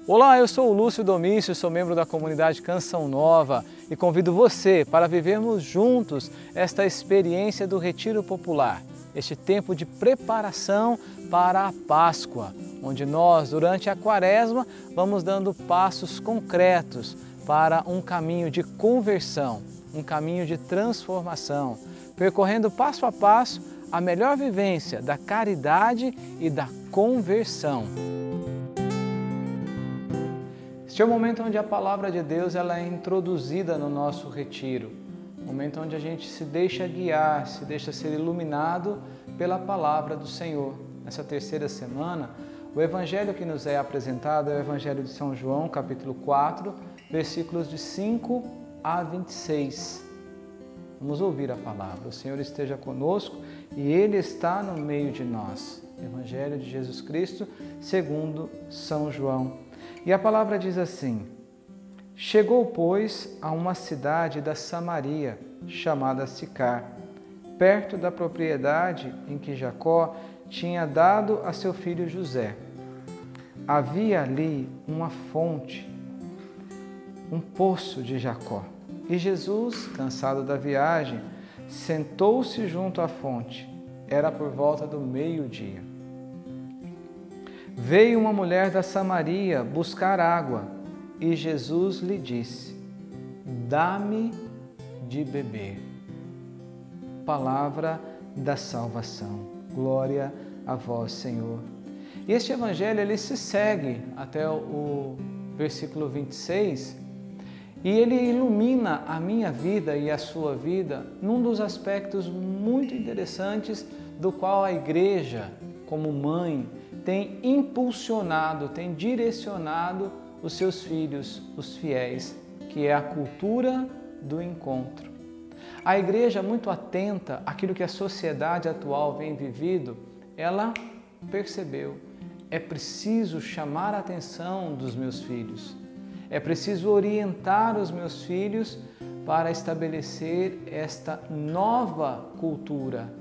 Olá, eu sou o Lúcio Domício, sou membro da comunidade Canção Nova e convido você para vivermos juntos esta experiência do Retiro Popular, este tempo de preparação para a Páscoa, onde nós, durante a Quaresma, vamos dando passos concretos para um caminho de conversão, um caminho de transformação, percorrendo passo a passo a melhor vivência da caridade e da conversão. Este é o momento onde a Palavra de Deus ela é introduzida no nosso retiro, momento onde a gente se deixa guiar, se deixa ser iluminado pela Palavra do Senhor. Nessa terceira semana, o Evangelho que nos é apresentado é o Evangelho de São João, capítulo 4, versículos de 5 a 26. Vamos ouvir a Palavra. O Senhor esteja conosco e Ele está no meio de nós. Evangelho de Jesus Cristo, segundo São João. E a palavra diz assim: Chegou, pois, a uma cidade da Samaria, chamada Sicar, perto da propriedade em que Jacó tinha dado a seu filho José. Havia ali uma fonte, um poço de Jacó. E Jesus, cansado da viagem, sentou-se junto à fonte. Era por volta do meio-dia. Veio uma mulher da Samaria buscar água e Jesus lhe disse: Dá-me de beber. Palavra da salvação. Glória a vós, Senhor. E este evangelho ele se segue até o versículo 26 e ele ilumina a minha vida e a sua vida num dos aspectos muito interessantes do qual a igreja, como mãe, tem impulsionado, tem direcionado os seus filhos, os fiéis, que é a cultura do encontro. A igreja, muito atenta àquilo que a sociedade atual vem vivido, ela percebeu: é preciso chamar a atenção dos meus filhos, é preciso orientar os meus filhos para estabelecer esta nova cultura.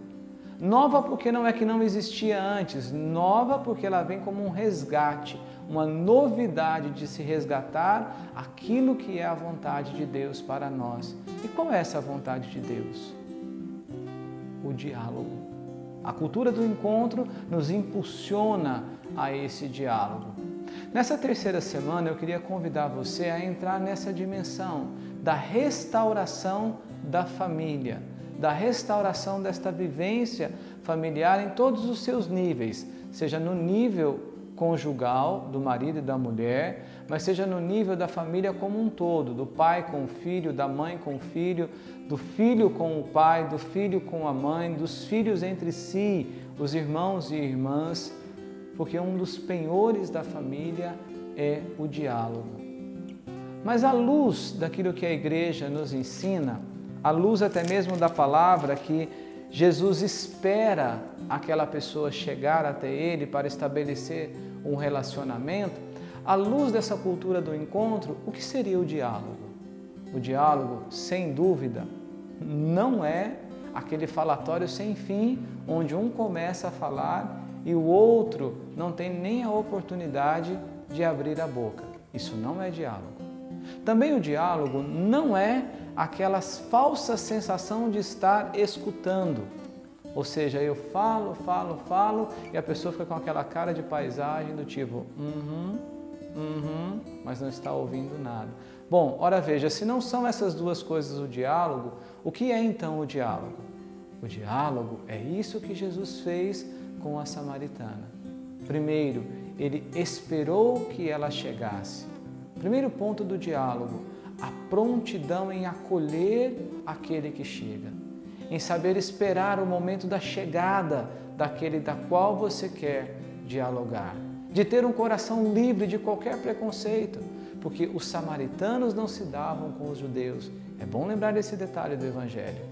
Nova porque não é que não existia antes, nova porque ela vem como um resgate, uma novidade de se resgatar aquilo que é a vontade de Deus para nós. E qual é essa vontade de Deus? O diálogo. A cultura do encontro nos impulsiona a esse diálogo. Nessa terceira semana eu queria convidar você a entrar nessa dimensão da restauração da família, da restauração desta vivência familiar em todos os seus níveis, seja no nível conjugal do marido e da mulher, mas seja no nível da família como um todo, do pai com o filho, da mãe com o filho, do filho com o pai, do filho com a mãe, dos filhos entre si, os irmãos e irmãs, porque um dos penhores da família é o diálogo. Mas à luz daquilo que a igreja nos ensina, à luz até mesmo da palavra que Jesus espera aquela pessoa chegar até Ele para estabelecer um relacionamento, à luz dessa cultura do encontro, o que seria o diálogo? O diálogo, sem dúvida, não é aquele falatório sem fim, onde um começa a falar e o outro não tem nem a oportunidade de abrir a boca. Isso não é diálogo. Também o diálogo não é aquela falsa sensação de estar escutando. Ou seja, eu falo e a pessoa fica com aquela cara de paisagem do tipo mas não está ouvindo nada. Bom, ora veja, se não são essas duas coisas o diálogo, o que é então o diálogo? O diálogo é isso que Jesus fez com a samaritana. Primeiro, ele esperou que ela chegasse. Primeiro ponto do diálogo: a prontidão em acolher aquele que chega, em saber esperar o momento da chegada daquele da qual você quer dialogar, de ter um coração livre de qualquer preconceito, porque os samaritanos não se davam com os judeus. É bom lembrar desse detalhe do Evangelho.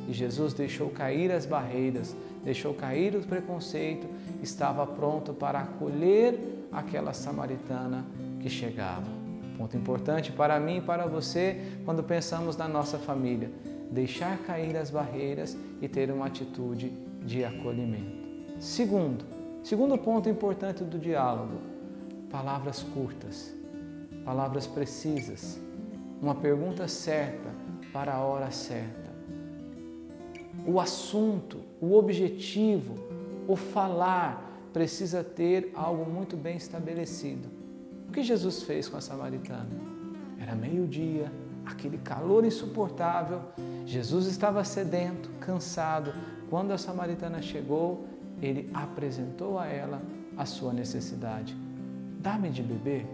E Jesus deixou cair as barreiras, deixou cair o preconceito, estava pronto para acolher aquela samaritana que chegava. Ponto importante para mim e para você quando pensamos na nossa família: deixar cair as barreiras e ter uma atitude de acolhimento. Segundo ponto importante do diálogo: palavras curtas. palavras precisas, uma pergunta certa para a hora certa. O assunto, o objetivo, o falar precisa ter algo muito bem estabelecido. O que Jesus fez com a samaritana? Era meio-dia, aquele calor insuportável, Jesus estava sedento, cansado. Quando a samaritana chegou, ele apresentou a ela a sua necessidade. Dá-me de beber.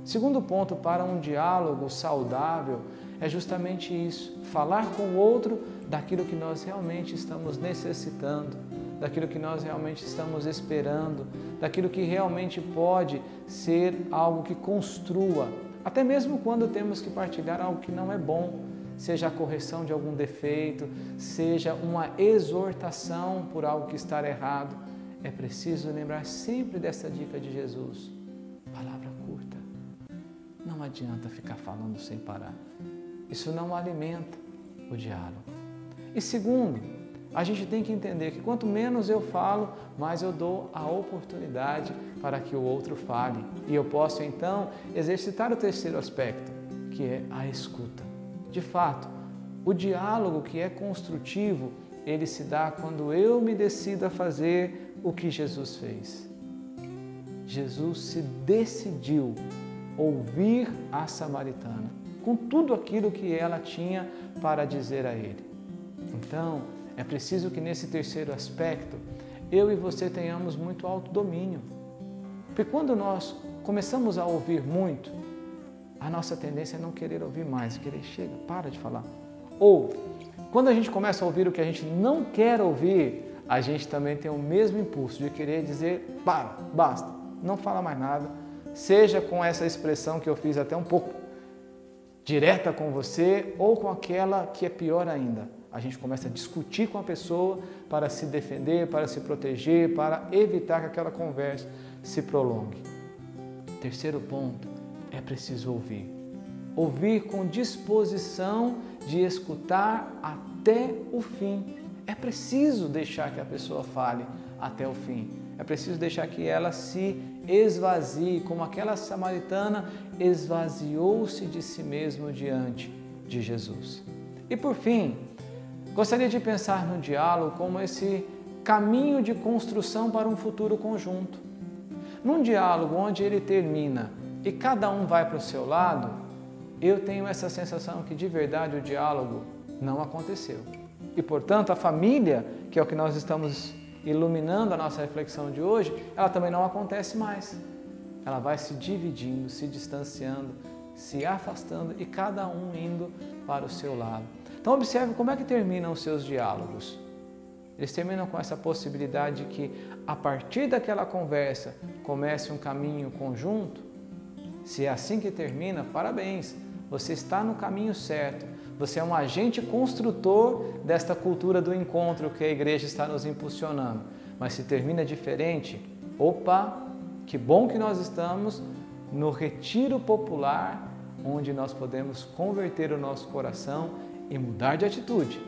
Segundo ponto para um diálogo saudável é justamente isso, falar com o outro daquilo que nós realmente estamos necessitando, daquilo que nós realmente estamos esperando, daquilo que realmente pode ser algo que construa, até mesmo quando temos que partilhar algo que não é bom, seja a correção de algum defeito, seja uma exortação por algo que está errado. É preciso lembrar sempre dessa dica de Jesus. Palavra curta. Não adianta ficar falando sem parar. Isso não alimenta o diálogo. E segundo, a gente tem que entender que quanto menos eu falo, mais eu dou a oportunidade para que o outro fale. E eu posso então exercitar o terceiro aspecto, que é a escuta. De fato, o diálogo que é construtivo, ele se dá quando eu me decido a fazer o que Jesus fez. Jesus se decidiu ouvir a samaritana, com tudo aquilo que ela tinha para dizer a ele. Então, é preciso que nesse terceiro aspecto, eu e você tenhamos muito autodomínio. Porque quando nós começamos a ouvir muito, a nossa tendência é não querer ouvir mais, querer, chega, para de falar. Ou, quando a gente começa a ouvir o que a gente não quer ouvir, a gente também tem o mesmo impulso de querer dizer, para, basta, não fala mais nada, seja com essa expressão que eu fiz até um pouco direta com você, ou com aquela que é pior ainda. A gente começa a discutir com a pessoa para se defender, para se proteger, para evitar que aquela conversa se prolongue. Terceiro ponto, é preciso ouvir. Ouvir com disposição de escutar até o fim. É preciso deixar que a pessoa fale até o fim. É preciso deixar que ela se esvazie, como aquela samaritana esvaziou-se de si mesmo diante de Jesus. E por fim, gostaria de pensar no diálogo como esse caminho de construção para um futuro conjunto. Num diálogo onde ele termina e cada um vai para o seu lado, eu tenho essa sensação que de verdade o diálogo não aconteceu. E portanto a família, que é o que nós estamos iluminando a nossa reflexão de hoje, ela também não acontece mais. Ela vai se dividindo, se distanciando, se afastando e cada um indo para o seu lado. Então observe como é que terminam os seus diálogos. Eles terminam com essa possibilidade de que a partir daquela conversa comece um caminho conjunto. Se é assim que termina, parabéns, você está no caminho certo. Você é um agente construtor desta cultura do encontro que a igreja está nos impulsionando. Mas se termina diferente, opa, que bom que nós estamos no retiro popular, onde nós podemos converter o nosso coração e mudar de atitude.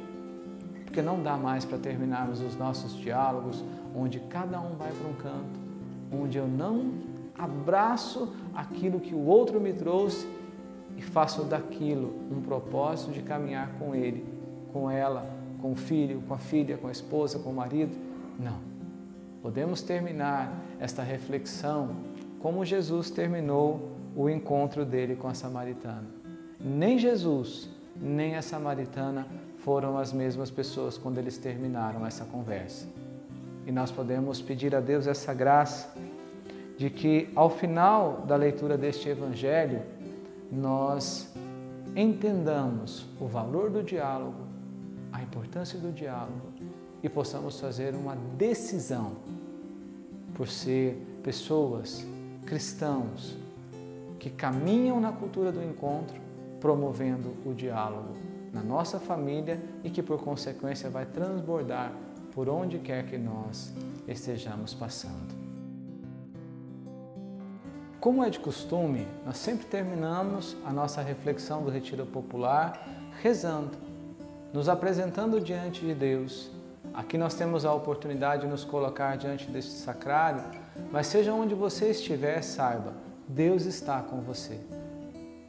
Porque não dá mais para terminarmos os nossos diálogos onde cada um vai para um canto, onde eu não abraço aquilo que o outro me trouxe e faço daquilo um propósito de caminhar com ele, com ela, com o filho, com a filha, com a esposa, com o marido. Não. Podemos terminar esta reflexão como Jesus terminou o encontro dele com a samaritana. Nem Jesus, nem a samaritana foram as mesmas pessoas quando eles terminaram essa conversa. E nós podemos pedir a Deus essa graça de que ao final da leitura deste Evangelho, nós entendamos o valor do diálogo, a importância do diálogo e possamos fazer uma decisão por ser pessoas, cristãos, que caminham na cultura do encontro, promovendo o diálogo na nossa família e que por consequência vai transbordar por onde quer que nós estejamos passando. Como é de costume, nós sempre terminamos a nossa reflexão do Retiro Popular rezando, nos apresentando diante de Deus. Aqui nós temos a oportunidade de nos colocar diante deste sacrário, mas seja onde você estiver, saiba, Deus está com você.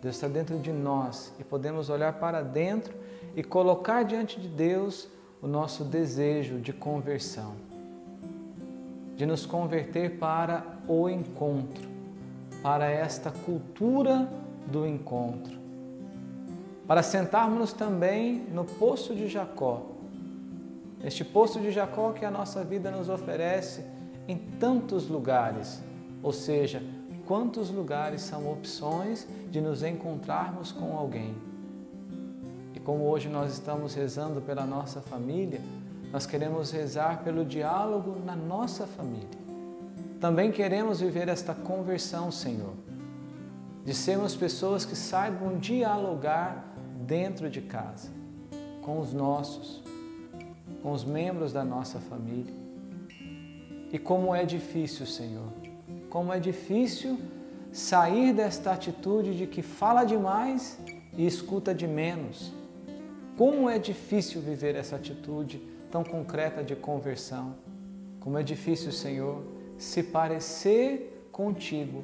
Deus está dentro de nós e podemos olhar para dentro e colocar diante de Deus o nosso desejo de conversão, de nos converter para o encontro, para esta cultura do encontro, para sentarmos também no poço de Jacó, este poço de Jacó que a nossa vida nos oferece em tantos lugares, ou seja, quantos lugares são opções de nos encontrarmos com alguém. E como hoje nós estamos rezando pela nossa família, nós queremos rezar pelo diálogo na nossa família. Também queremos viver esta conversão, Senhor, de sermos pessoas que saibam dialogar dentro de casa, com os nossos, com os membros da nossa família. E como é difícil, Senhor, como é difícil sair desta atitude de que fala demais e escuta de menos. Como é difícil viver essa atitude tão concreta de conversão. Como é difícil, Senhor, se parecer contigo,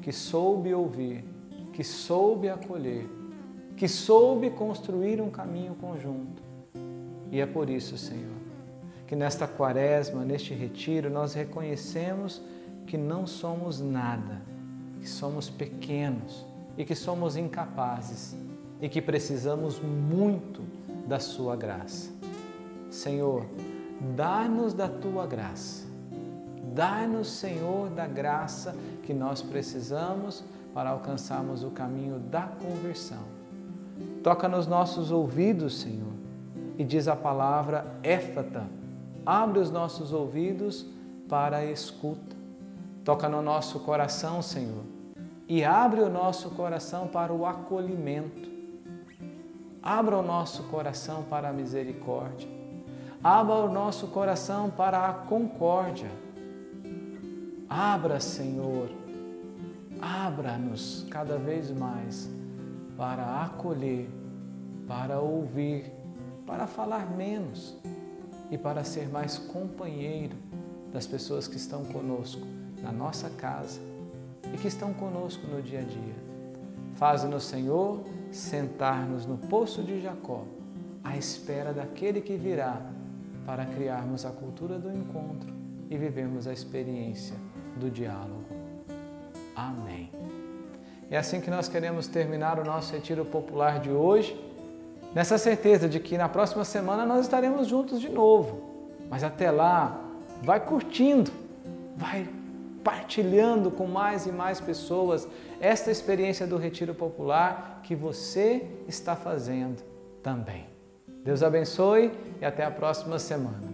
que soube ouvir, que soube acolher, que soube construir um caminho conjunto. E é por isso, Senhor, que nesta quaresma, neste retiro, nós reconhecemos que não somos nada, que somos pequenos e que somos incapazes e que precisamos muito da Sua graça. Senhor, dá-nos da Tua graça. Dá-nos, Senhor, da graça que nós precisamos para alcançarmos o caminho da conversão. Toca nos nossos ouvidos, Senhor, e diz a palavra éfata. Abre os nossos ouvidos para a escuta. Toca no nosso coração, Senhor, e abre o nosso coração para o acolhimento. Abra o nosso coração para a misericórdia. Abra o nosso coração para a concórdia. Abra, Senhor, abra-nos cada vez mais para acolher, para ouvir, para falar menos e para ser mais companheiro das pessoas que estão conosco na nossa casa e que estão conosco no dia a dia. Faze-nos, Senhor, sentar-nos no poço de Jacó, à espera daquele que virá para criarmos a cultura do encontro e vivermos a experiência do diálogo. Amém. É assim que nós queremos terminar o nosso retiro popular de hoje, nessa certeza de que na próxima semana nós estaremos juntos de novo. Mas até lá, vai curtindo, vai partilhando com mais e mais pessoas esta experiência do retiro popular que você está fazendo também. Deus abençoe e até a próxima semana.